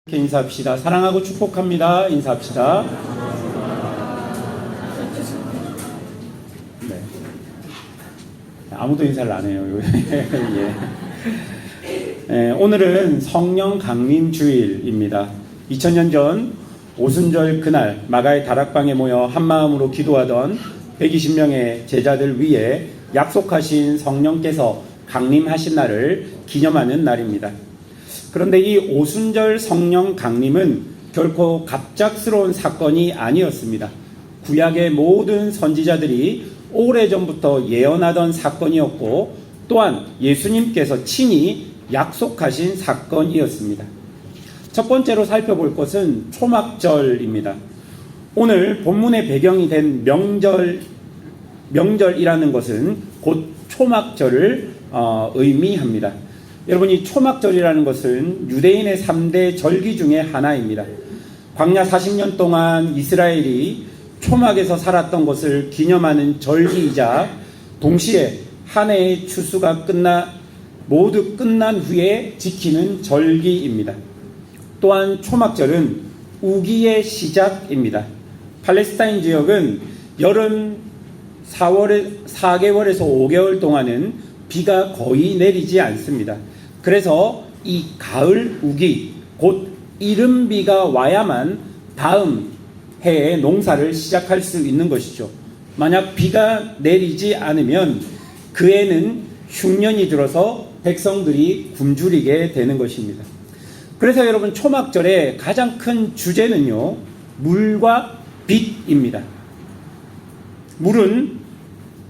이렇게 인사합시다. 사랑하고 축복합니다. 인사합시다. 네. 아무도 인사를 안 해요. 예. 오늘은 성령 강림 주일입니다. 2000년 전 오순절 그날 마가의 다락방에 모여 한마음으로 기도하던 120명의 제자들 위에 약속하신 성령께서 강림하신 날을 기념하는 날입니다. 그런데 이 오순절 성령 강림은 결코 갑작스러운 사건이 아니었습니다. 구약의 모든 선지자들이 오래전부터 예언하던 사건이었고 또한 예수님께서 친히 약속하신 사건이었습니다. 첫 번째로 살펴볼 것은 초막절입니다. 오늘 본문의 배경이 된 명절이라는 것은 곧 초막절을 의미합니다. 여러분, 이 초막절이라는 것은 유대인의 3대 절기 중에 하나입니다. 광야 40년 동안 이스라엘이 초막에서 살았던 것을 기념하는 절기이자 동시에 한 해의 추수가 모두 끝난 후에 지키는 절기입니다. 또한 초막절은 우기의 시작입니다. 팔레스타인 지역은 여름 4개월에서 5개월 동안은 비가 거의 내리지 않습니다. 그래서 이 가을 우기, 곧 이른비가 와야만 다음 해에 농사를 시작할 수 있는 것이죠. 만약 비가 내리지 않으면 그 해는 흉년이 들어서 백성들이 굶주리게 되는 것입니다. 그래서 여러분, 초막절의 가장 큰 주제는요, 물과 빛입니다. 물은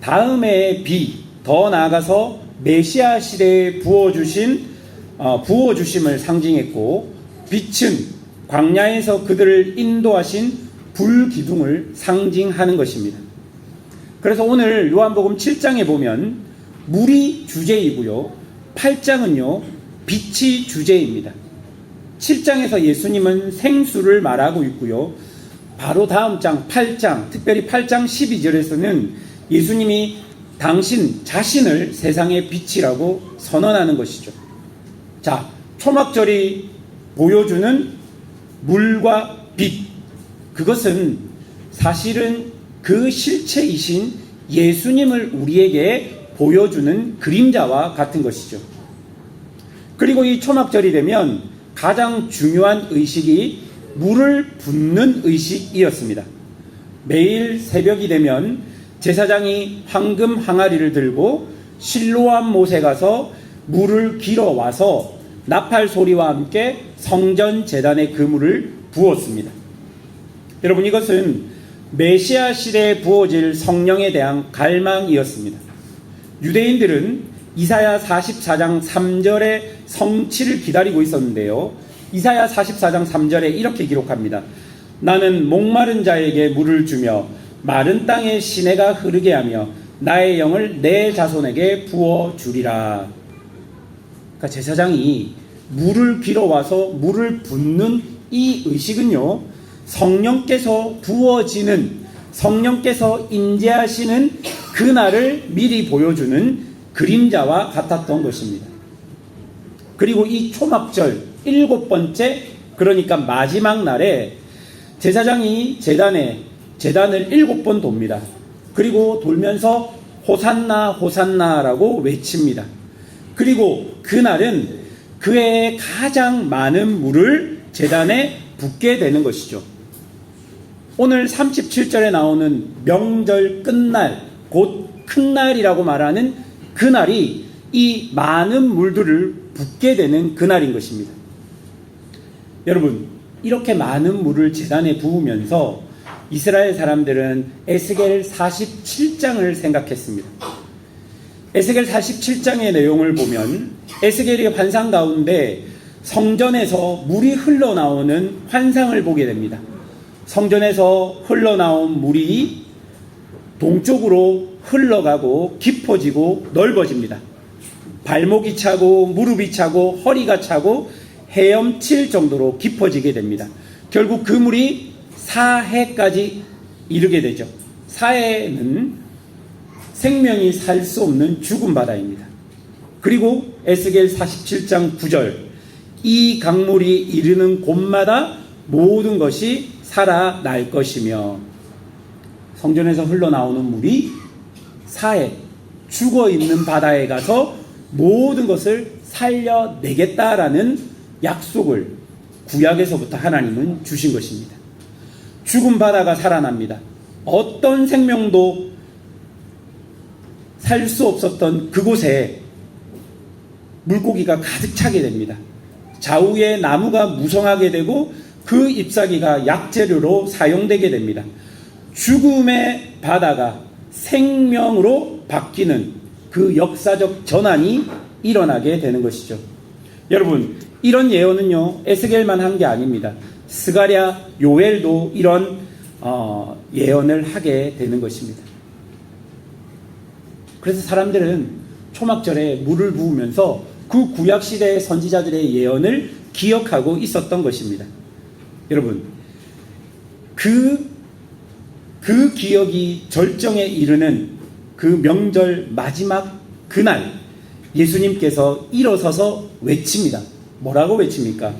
다음 해의 비, 더 나아가서 메시아 시대에 부어주심을 상징했고, 빛은 광야에서 그들을 인도하신 불기둥을 상징하는 것입니다. 그래서 오늘 요한복음 7장에 보면 물이 주제이고요, 8장은요 빛이 주제입니다. 7장에서 예수님은 생수를 말하고 있고요, 바로 다음 장 8장, 특별히 8장 12절에서는 예수님이 당신 자신을 세상의 빛이라고 선언하는 것이죠. 자, 초막절이 보여주는 물과 빛, 그것은 사실은 그 실체이신 예수님을 우리에게 보여주는 그림자와 같은 것이죠. 그리고 이 초막절이 되면 가장 중요한 의식이 물을 붓는 의식이었습니다. 매일 새벽이 되면 제사장이 황금 항아리를 들고 실로암 못에 가서 물을 길어와서 나팔 소리와 함께 성전 제단에 그 물을 부었습니다. 여러분, 이것은 메시아 시대에 부어질 성령에 대한 갈망이었습니다. 유대인들은 이사야 44장 3절의 성취를 기다리고 있었는데요, 이사야 44장 3절에 이렇게 기록합니다. 나는 목마른 자에게 물을 주며 마른 땅에 시내가 흐르게 하며 나의 영을 내 자손에게 부어주리라. 그러니까 제사장이 물을 길어와서 물을 붓는 이 의식은요, 성령께서 부어지는, 성령께서 임재하시는 그날을 미리 보여주는 그림자와 같았던 것입니다. 그리고 이 초막절 7번째, 그러니까 마지막 날에 제사장이 제단을 7번 돕니다. 그리고 돌면서 호산나 호산나라고 외칩니다. 그리고 그날은 그 해에 가장 많은 물을 제단에 붓게 되는 것이죠. 오늘 37절에 나오는 명절 끝날, 곧 큰 날이라고 말하는 그날이 이 많은 물들을 붓게 되는 그날인 것입니다. 여러분, 이렇게 많은 물을 제단에 부으면서 이스라엘 사람들은 에스겔 47장을 생각했습니다. 에스겔 47장의 내용을 보면 에스겔이 환상 가운데 성전에서 물이 흘러나오는 환상을 보게 됩니다. 성전에서 흘러나온 물이 동쪽으로 흘러가고 깊어지고 넓어집니다. 발목이 차고 무릎이 차고 허리가 차고 헤엄칠 정도로 깊어지게 됩니다. 결국 그 물이 사해까지 이르게 되죠. 사해는 생명이 살 수 없는 죽은 바다입니다. 그리고 에스겔 47장 9절, 이 강물이 이르는 곳마다 모든 것이 살아날 것이며, 성전에서 흘러나오는 물이 사해 죽어있는 바다에 가서 모든 것을 살려내겠다라는 약속을 구약에서부터 하나님은 주신 것입니다. 죽은 바다가 살아납니다. 어떤 생명도 살 수 없었던 그곳에 물고기가 가득 차게 됩니다. 좌우에 나무가 무성하게 되고 그 잎사귀가 약재료로 사용되게 됩니다. 죽음의 바다가 생명으로 바뀌는 그 역사적 전환이 일어나게 되는 것이죠. 여러분, 이런 예언은요, 에스겔만 한 게 아닙니다. 스가랴, 요엘도 이런 예언을 하게 되는 것입니다. 그래서 사람들은 초막절에 물을 부으면서 그 구약시대의 선지자들의 예언을 기억하고 있었던 것입니다. 여러분, 그 기억이 절정에 이르는 그 명절 마지막 그날, 예수님께서 일어서서 외칩니다. 뭐라고 외칩니까?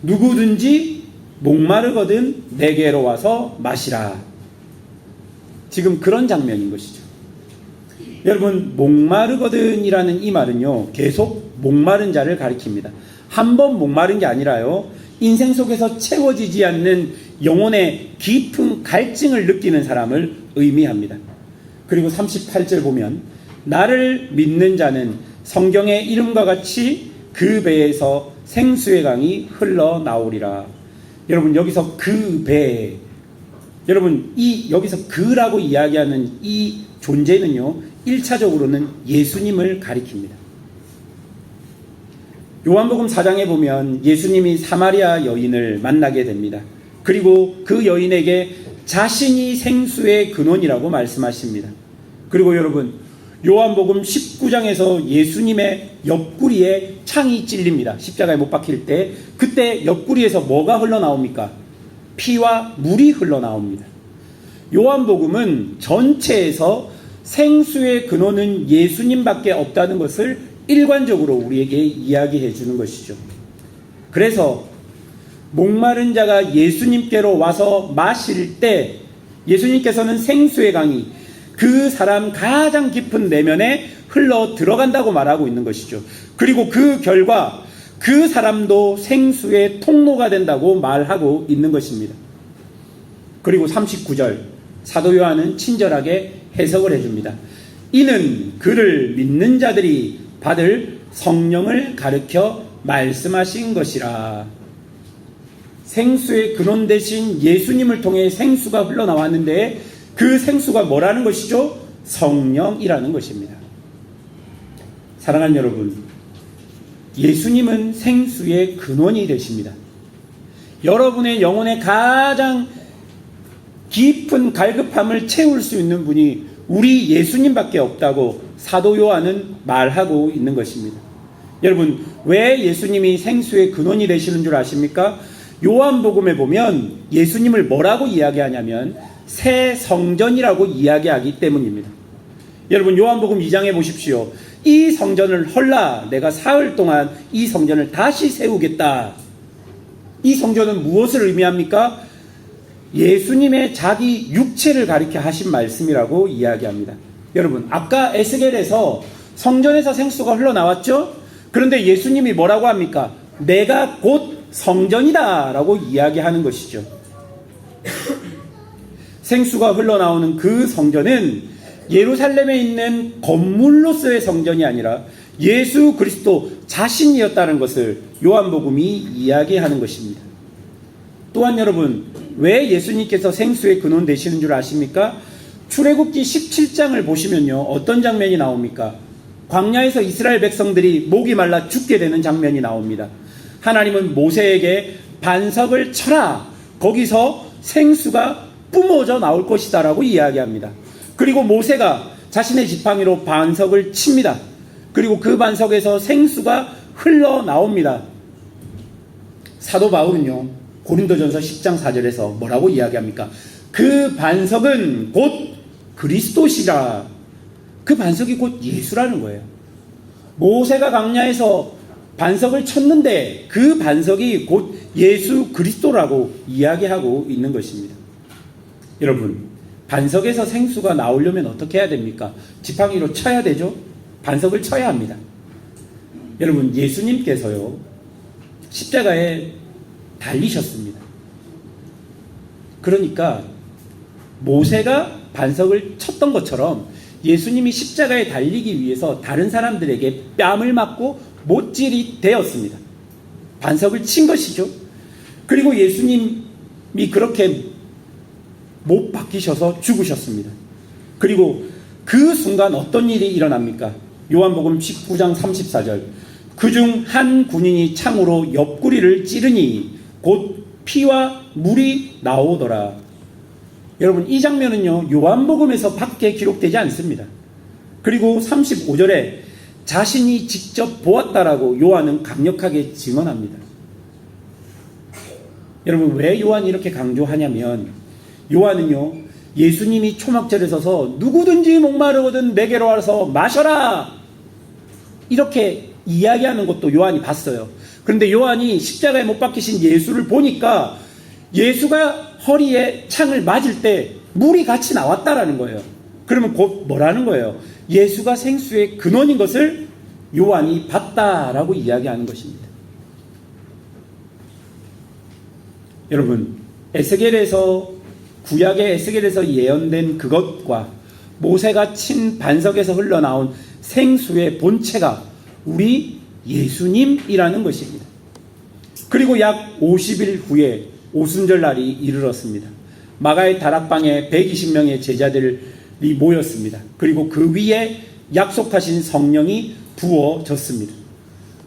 누구든지 목마르거든 내게로 와서 마시라. 지금 그런 장면인 것이죠. 여러분, 목마르거든이라는 이 말은요, 계속 목마른 자를 가리킵니다. 한 번 목마른 게 아니라요, 인생 속에서 채워지지 않는 영혼의 깊은 갈증을 느끼는 사람을 의미합니다. 그리고 38절 보면, 나를 믿는 자는 성경의 이름과 같이 그 배에서 생수의 강이 흘러나오리라. 여러분, 여기서 그 배, 여러분, 여기서 그라고 이야기하는 이 존재는요, 1차적으로는 예수님을 가리킵니다. 요한복음 4장에 보면 예수님이 사마리아 여인을 만나게 됩니다. 그리고 그 여인에게 자신이 생수의 근원이라고 말씀하십니다. 그리고 여러분, 요한복음 19장에서 예수님의 옆구리에 창이 찔립니다. 십자가에 못 박힐 때, 그때 옆구리에서 뭐가 흘러나옵니까? 피와 물이 흘러나옵니다. 요한복음은 전체에서 생수의 근원은 예수님밖에 없다는 것을 일관적으로 우리에게 이야기해 주는 것이죠. 그래서 목마른 자가 예수님께로 와서 마실 때 예수님께서는 생수의 강이 그 사람 가장 깊은 내면에 흘러 들어간다고 말하고 있는 것이죠. 그리고 그 결과 그 사람도 생수의 통로가 된다고 말하고 있는 것입니다. 그리고 39절 사도 요한은 친절하게 해석을 해줍니다. 이는 그를 믿는 자들이 받을 성령을 가르쳐 말씀하신 것이라. 생수의 근원 대신 예수님을 통해 생수가 흘러나왔는데 그 생수가 뭐라는 것이죠? 성령이라는 것입니다. 사랑하는 여러분, 예수님은 생수의 근원이 되십니다. 여러분의 영혼의 가장 깊은 갈급함을 채울 수 있는 분이 우리 예수님밖에 없다고 사도 요한은 말하고 있는 것입니다. 여러분, 왜 예수님이 생수의 근원이 되시는 줄 아십니까? 요한복음에 보면 예수님을 뭐라고 이야기하냐면 새 성전이라고 이야기하기 때문입니다. 여러분, 요한복음 2장에 보십시오. 이 성전을 헐라 내가 사흘 동안 이 성전을 다시 세우겠다. 이 성전은 무엇을 의미합니까? 예수님의 자기 육체를 가리켜 하신 말씀이라고 이야기합니다. 여러분, 아까 에스겔에서 성전에서 생수가 흘러나왔죠? 그런데 예수님이 뭐라고 합니까? 내가 곧 성전이다 라고 이야기하는 것이죠. 생수가 흘러나오는 그 성전은 예루살렘에 있는 건물로서의 성전이 아니라 예수 그리스도 자신이었다는 것을 요한복음이 이야기하는 것입니다. 또한 여러분, 왜 예수님께서 생수의 근원 되시는 줄 아십니까? 출애굽기 17장을 보시면요, 어떤 장면이 나옵니까? 광야에서 이스라엘 백성들이 목이 말라 죽게 되는 장면이 나옵니다. 하나님은 모세에게 반석을 쳐라, 거기서 생수가 뿜어져 나올 것이다 라고 이야기합니다. 그리고 모세가 자신의 지팡이로 반석을 칩니다. 그리고 그 반석에서 생수가 흘러나옵니다. 사도 바울은요, 고린도전서 10장 4절에서 뭐라고 이야기합니까? 그 반석은 곧 그리스도시라. 그 반석이 곧 예수라는 거예요. 모세가 광야에서 반석을 쳤는데 그 반석이 곧 예수 그리스도라고 이야기하고 있는 것입니다. 여러분, 반석에서 생수가 나오려면 어떻게 해야 됩니까? 지팡이로 쳐야 되죠? 반석을 쳐야 합니다. 여러분, 예수님께서요, 십자가에 달리셨습니다. 그러니까 모세가 반석을 쳤던 것처럼 예수님이 십자가에 달리기 위해서 다른 사람들에게 뺨을 맞고 못질이 되었습니다. 반석을 친 것이죠. 그리고 예수님이 그렇게 못 박히셔서 죽으셨습니다. 그리고 그 순간 어떤 일이 일어납니까? 요한복음 19장 34절. 그중 한 군인이 창으로 옆구리를 찌르니 곧 피와 물이 나오더라. 여러분, 이 장면은요, 요한복음에서 밖에 기록되지 않습니다. 그리고 35절에 자신이 직접 보았다라고 요한은 강력하게 증언합니다. 여러분, 왜 요한이 이렇게 강조하냐면, 요한은요, 예수님이 초막절에 서서 누구든지 목마르거든 내게로 와서 마셔라, 이렇게 이야기하는 것도 요한이 봤어요. 그런데 요한이 십자가에 못 박히신 예수를 보니까 예수가 허리에 창을 맞을 때 물이 같이 나왔다라는 거예요. 그러면 곧 뭐라는 거예요? 예수가 생수의 근원인 것을 요한이 봤다라고 이야기하는 것입니다. 여러분, 구약의 에스겔에서 예언된 그것과 모세가 친 반석에서 흘러나온 생수의 본체가 우리 예수님이라는 것입니다. 그리고 약 50일 후에 오순절 날이 이르렀습니다. 마가의 다락방에 120명의 제자들이 모였습니다. 그리고 그 위에 약속하신 성령이 부어졌습니다.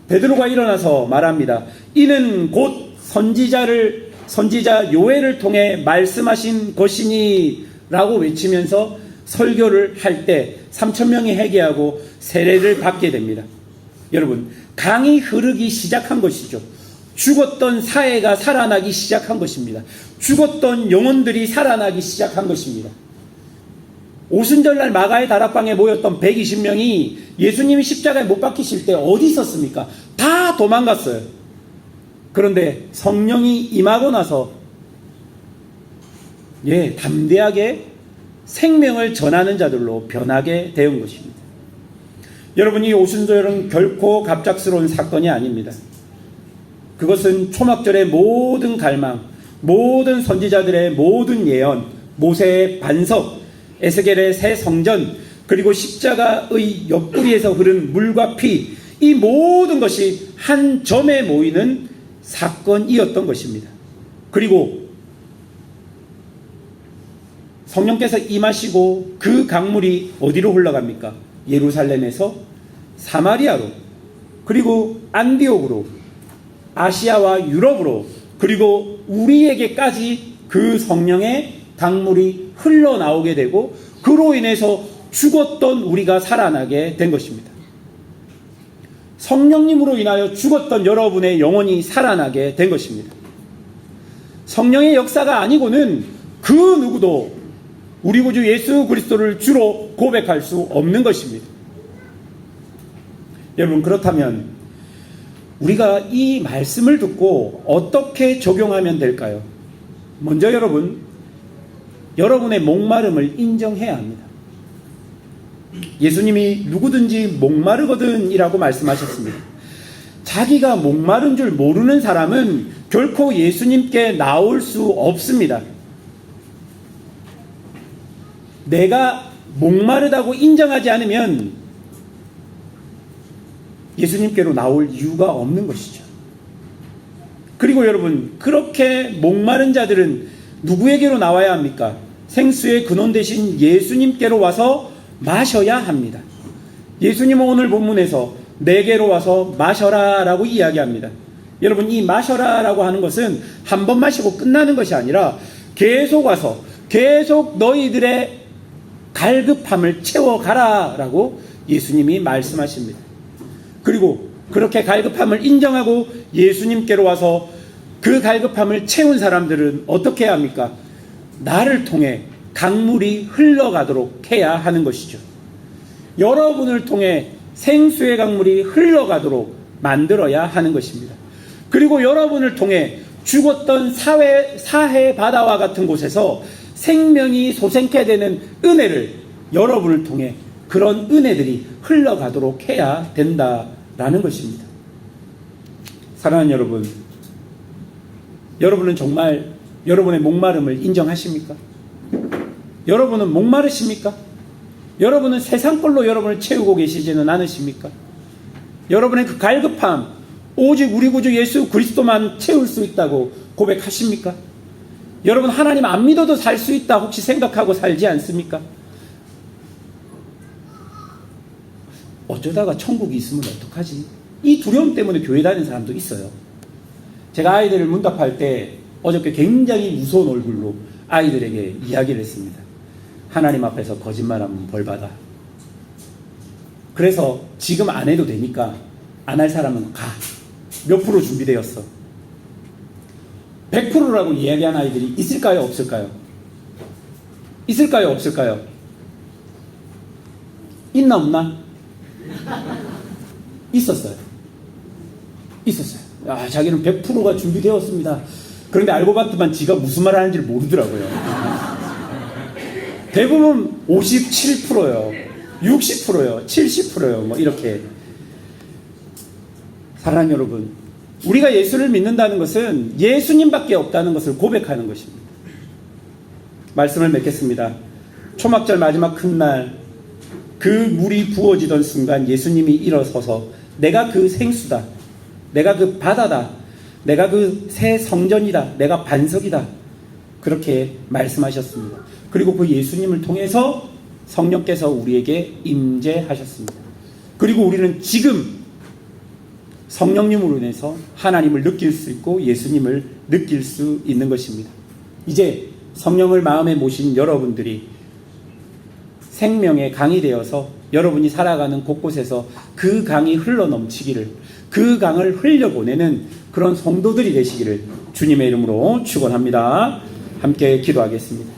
베드로가 일어나서 말합니다. 이는 곧 선지자 요엘을 통해 말씀하신 것이니 라고 외치면서 설교를 할 때 3,000명이 회개하고 세례를 받게 됩니다. 여러분, 강이 흐르기 시작한 것이죠. 죽었던 사회가 살아나기 시작한 것입니다. 죽었던 영혼들이 살아나기 시작한 것입니다. 오순절날 마가의 다락방에 모였던 120명이 예수님이 십자가에 못 박히실 때 어디 있었습니까? 다 도망갔어요. 그런데 성령이 임하고 나서 담대하게 생명을 전하는 자들로 변하게 된 것입니다. 여러분, 이 오순절은 결코 갑작스러운 사건이 아닙니다. 그것은 초막절의 모든 갈망, 모든 선지자들의 모든 예언, 모세의 반석, 에스겔의 새 성전, 그리고 십자가의 옆구리에서 흐른 물과 피, 이 모든 것이 한 점에 모이는 사건이었던 것입니다. 그리고 성령께서 임하시고 그 강물이 어디로 흘러갑니까? 예루살렘에서 사마리아로, 그리고 안디옥으로, 아시아와 유럽으로, 그리고 우리에게까지 그 성령의 강물이 흘러나오게 되고 그로 인해서 죽었던 우리가 살아나게 된 것입니다. 성령님으로 인하여 죽었던 여러분의 영혼이 살아나게 된 것입니다. 성령의 역사가 아니고는 그 누구도 우리 구주 예수 그리스도를 주로 고백할 수 없는 것입니다. 여러분, 그렇다면 우리가 이 말씀을 듣고 어떻게 적용하면 될까요? 먼저 여러분의 목마름을 인정해야 합니다. 예수님이 누구든지 목마르거든 이라고 말씀하셨습니다. 자기가 목마른 줄 모르는 사람은 결코 예수님께 나올 수 없습니다. 내가 목마르다고 인정하지 않으면 예수님께로 나올 이유가 없는 것이죠. 그리고 여러분, 그렇게 목마른 자들은 누구에게로 나와야 합니까? 생수의 근원 되신 예수님께로 와서 마셔야 합니다. 예수님은 오늘 본문에서 내게로 와서 마셔라 라고 이야기합니다. 여러분, 이 마셔라 라고 하는 것은 한 번 마시고 끝나는 것이 아니라 계속 와서 계속 너희들의 갈급함을 채워가라 라고 예수님이 말씀하십니다. 그리고 그렇게 갈급함을 인정하고 예수님께로 와서 그 갈급함을 채운 사람들은 어떻게 해야 합니까? 나를 통해 강물이 흘러가도록 해야 하는 것이죠. 여러분을 통해 생수의 강물이 흘러가도록 만들어야 하는 것입니다. 그리고 여러분을 통해 죽었던 사해 바다와 같은 곳에서 생명이 솟게 되는 은혜를 여러분을 통해 그런 은혜들이 흘러가도록 해야 된다라는 것입니다. 사랑하는 여러분, 여러분은 정말 여러분의 목마름을 인정하십니까? 여러분은 목마르십니까? 여러분은 세상 걸로 여러분을 채우고 계시지는 않으십니까? 여러분의 그 갈급함, 오직 우리 구주 예수 그리스도만 채울 수 있다고 고백하십니까? 여러분 하나님 안 믿어도 살 수 있다 혹시 생각하고 살지 않습니까? 어쩌다가 천국이 있으면 어떡하지? 이 두려움 때문에 교회 다니는 사람도 있어요. 제가 아이들을 문답할 때 어저께 굉장히 무서운 얼굴로 아이들에게 이야기를 했습니다. 하나님 앞에서 거짓말하면 벌받아. 그래서 지금 안 해도 되니까 안 할 사람은 가. 몇 프로 준비되었어? 100%라고 이야기한 아이들이 있을까요? 없을까요? 있을까요? 없을까요? 있나 없나? 있었어요. 있었어요. 아, 자기는 100%가 준비되었습니다. 그런데 알고 봤더만 지가 무슨 말 하는지를 모르더라고요. 대부분 57%요. 60%요. 70%요. 뭐 이렇게. 사랑하는 여러분, 우리가 예수를 믿는다는 것은 예수님밖에 없다는 것을 고백하는 것입니다. 말씀을 맺겠습니다. 초막절 마지막 큰 날, 그 물이 부어지던 순간 예수님이 일어서서 내가 그 생수다, 내가 그 바다다, 내가 그 새 성전이다, 내가 반석이다, 그렇게 말씀하셨습니다. 그리고 그 예수님을 통해서 성령께서 우리에게 임재하셨습니다. 그리고 우리는 지금 성령님으로 인해서 하나님을 느낄 수 있고 예수님을 느낄 수 있는 것입니다. 이제 성령을 마음에 모신 여러분들이 생명의 강이 되어서 여러분이 살아가는 곳곳에서 그 강이 흘러넘치기를, 그 강을 흘려보내는 그런 성도들이 되시기를 주님의 이름으로 축원합니다. 함께 기도하겠습니다.